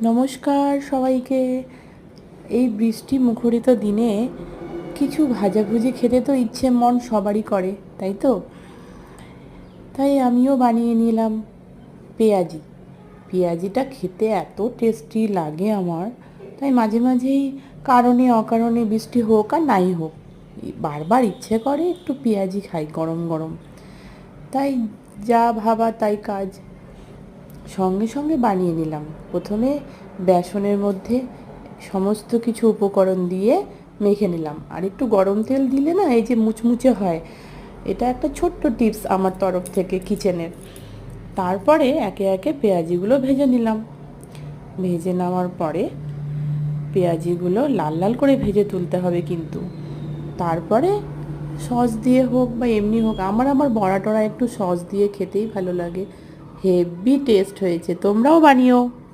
নমস্কার সবাইকে। এই বৃষ্টি মুখরিত দিনে কিছু ভাজাভুজি খেতে তো ইচ্ছে মন সবারই করে, তাই তো? তাই আমিও বানিয়ে নিলাম পেঁয়াজি। পেঁয়াজিটা খেতে এত টেস্টি লাগে আমার, তাই মাঝে মাঝেই কারণে অকারণে বৃষ্টি হোক আর নাই হোক বারবার ইচ্ছে করে একটু পেঁয়াজি খাই গরম গরম। তাই যা ভাবা তাই কাজ, সঙ্গে সঙ্গে বানিয়ে নিলাম। প্রথমে বেসনের মধ্যে সমস্ত কিছু উপকরণ দিয়ে মেখে নিলাম, আর একটু গরম তেল দিলে না এই যে মুচমুচে হয়। এটা একটা ছোট্ট টিপস আমার তরফ থেকে কিচেনের। তারপরে একে একে পেঁয়াজিগুলো ভেজে নিলাম। ভেজে নেওয়ার পরে পেঁয়াজিগুলো লাল লাল করে ভেজে তুলতে হবে কিন্তু। তারপরে সস দিয়ে হোক বা এমনি হোক, আমার বড়া টড়া একটু সস দিয়ে খেতেই ভালো লাগে। হেভি টেস্ট হয়েছে, তোমরাও বানিও।